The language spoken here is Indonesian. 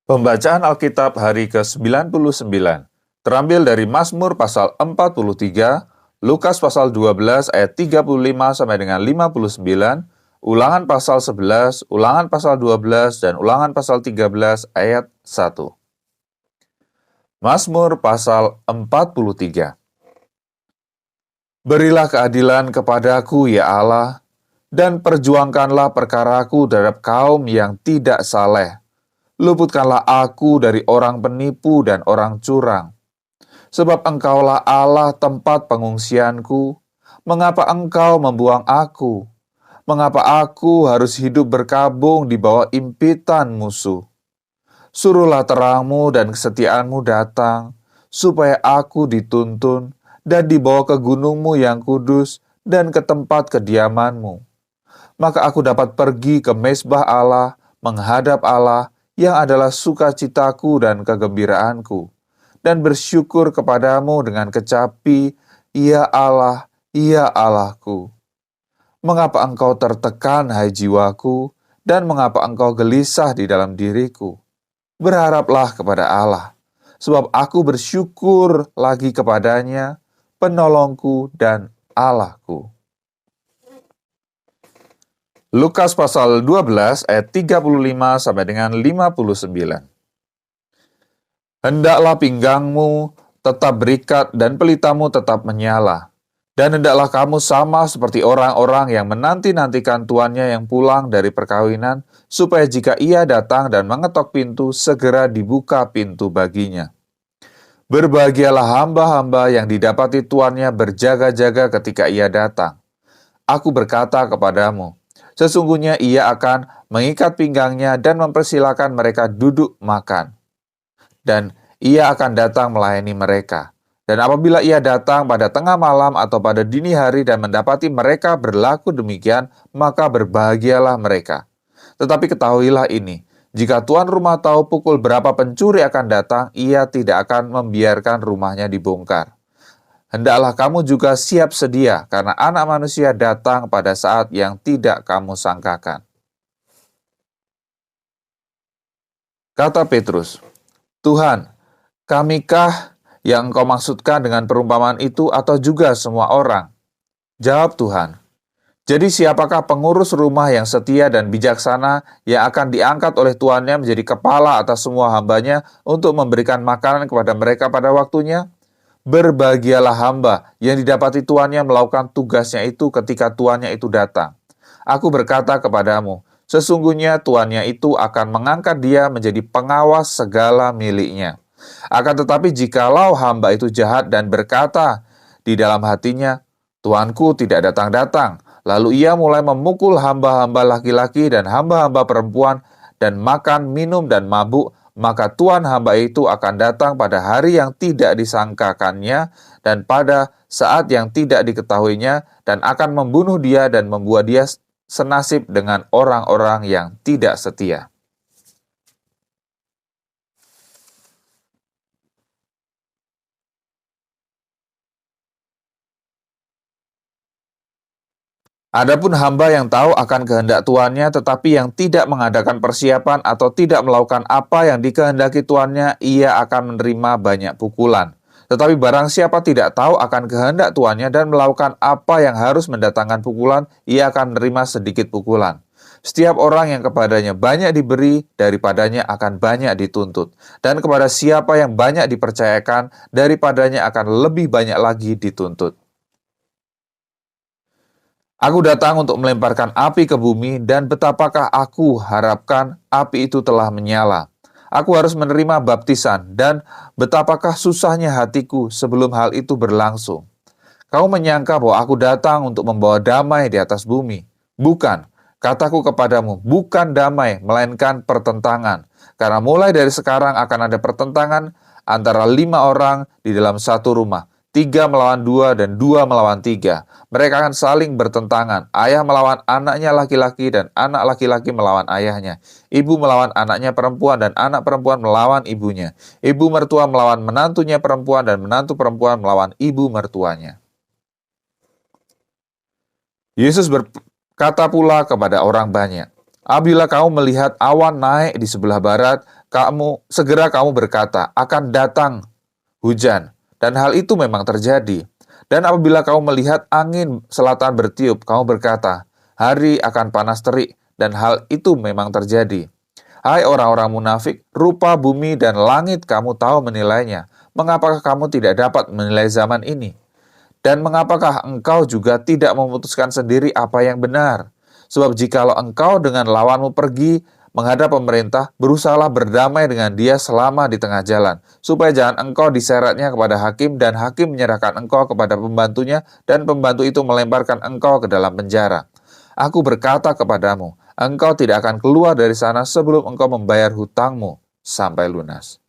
Pembacaan Alkitab hari ke-99 terambil dari Mazmur pasal 43, Lukas pasal 12 ayat 35 sampai dengan 59, Ulangan pasal 11, Ulangan pasal 12, dan Ulangan pasal 13 ayat 1. Mazmur pasal 43. Berilah keadilan kepadaku, ya Allah, dan perjuangkanlah perkaraku terhadap kaum yang tidak saleh. Luputkanlah aku dari orang penipu dan orang curang. Sebab Engkaulah Allah tempat pengungsianku. Mengapa Engkau membuang aku? Mengapa aku harus hidup berkabung di bawah impitan musuh? Suruhlah terangmu dan kesetiaanmu datang, supaya aku dituntun dan dibawa ke gunungmu yang kudus dan ke tempat kediamanmu. Maka aku dapat pergi ke mezbah Allah, menghadap Allah, yang adalah sukacitaku dan kegembiraanku, dan bersyukur kepadamu dengan kecapi, ya Allah, ya Allahku. Mengapa engkau tertekan, hai jiwaku, dan mengapa engkau gelisah di dalam diriku? Berharaplah kepada Allah, sebab aku bersyukur lagi kepadanya, penolongku dan Allahku. Lukas pasal 12 ayat 35 sampai dengan 59. Hendaklah pinggangmu tetap berikat dan pelitamu tetap menyala. Dan hendaklah kamu sama seperti orang-orang yang menanti-nantikan tuannya yang pulang dari perkawinan, supaya jika ia datang dan mengetok pintu, segera dibuka pintu baginya. Berbahagialah hamba-hamba yang didapati tuannya berjaga-jaga ketika ia datang. Aku berkata kepadamu, sesungguhnya ia akan mengikat pinggangnya dan mempersilakan mereka duduk makan. Dan ia akan datang melayani mereka. Dan apabila ia datang pada tengah malam atau pada dini hari dan mendapati mereka berlaku demikian, maka berbahagialah mereka. Tetapi ketahuilah ini, jika tuan rumah tahu pukul berapa pencuri akan datang, ia tidak akan membiarkan rumahnya dibongkar. Hendaklah kamu juga siap sedia, karena Anak Manusia datang pada saat yang tidak kamu sangkakan. Kata Petrus, Tuhan, kamikah yang Engkau maksudkan dengan perumpamaan itu atau juga semua orang? Jawab Tuhan, jadi siapakah pengurus rumah yang setia dan bijaksana yang akan diangkat oleh tuannya menjadi kepala atas semua hambanya untuk memberikan makanan kepada mereka pada waktunya? Berbahagialah hamba yang didapati tuannya melakukan tugasnya itu ketika tuannya itu datang. Aku berkata kepadamu, sesungguhnya tuannya itu akan mengangkat dia menjadi pengawas segala miliknya. Akan tetapi jikalau hamba itu jahat dan berkata di dalam hatinya, Tuanku tidak datang-datang, lalu ia mulai memukul hamba-hamba laki-laki dan hamba-hamba perempuan dan makan, minum, dan mabuk, maka tuan hamba itu akan datang pada hari yang tidak disangkakannya dan pada saat yang tidak diketahuinya dan akan membunuh dia dan membuat dia senasib dengan orang-orang yang tidak setia. Adapun hamba yang tahu akan kehendak tuannya tetapi yang tidak mengadakan persiapan atau tidak melakukan apa yang dikehendaki tuannya, ia akan menerima banyak pukulan. Tetapi barang siapa tidak tahu akan kehendak tuannya dan melakukan apa yang harus mendatangkan pukulan, ia akan menerima sedikit pukulan. Setiap orang yang kepadanya banyak diberi, daripadanya akan banyak dituntut. Dan kepada siapa yang banyak dipercayakan, daripadanya akan lebih banyak lagi dituntut. Aku datang untuk melemparkan api ke bumi, dan betapakah aku harapkan api itu telah menyala. Aku harus menerima baptisan, dan betapakah susahnya hatiku sebelum hal itu berlangsung. Kau menyangka bahwa aku datang untuk membawa damai di atas bumi. Bukan, kataku kepadamu, bukan damai, melainkan pertentangan. Karena mulai dari sekarang akan ada pertentangan antara 5 orang di dalam satu rumah. 3 melawan 2 dan 2 melawan 3. Mereka akan saling bertentangan. Ayah melawan anaknya laki-laki dan anak laki-laki melawan ayahnya. Ibu melawan anaknya perempuan dan anak perempuan melawan ibunya. Ibu mertua melawan menantunya perempuan dan menantu perempuan melawan ibu mertuanya. Yesus berkata pula kepada orang banyak, Apabila kamu melihat awan naik di sebelah barat, segera kamu berkata, akan datang hujan. Dan hal itu memang terjadi. Dan apabila kamu melihat angin selatan bertiup, kamu berkata, hari akan panas terik. Dan hal itu memang terjadi. Hai orang-orang munafik, rupa bumi dan langit kamu tahu menilainya. Mengapakah kamu tidak dapat menilai zaman ini? Dan mengapakah engkau juga tidak memutuskan sendiri apa yang benar? Sebab jikalau engkau dengan lawanmu pergi menghadap pemerintah, berusahalah berdamai dengan dia selama di tengah jalan, supaya jangan engkau diseretnya kepada hakim, dan hakim menyerahkan engkau kepada pembantunya, dan pembantu itu melemparkan engkau ke dalam penjara. Aku berkata kepadamu, engkau tidak akan keluar dari sana sebelum engkau membayar hutangmu sampai lunas.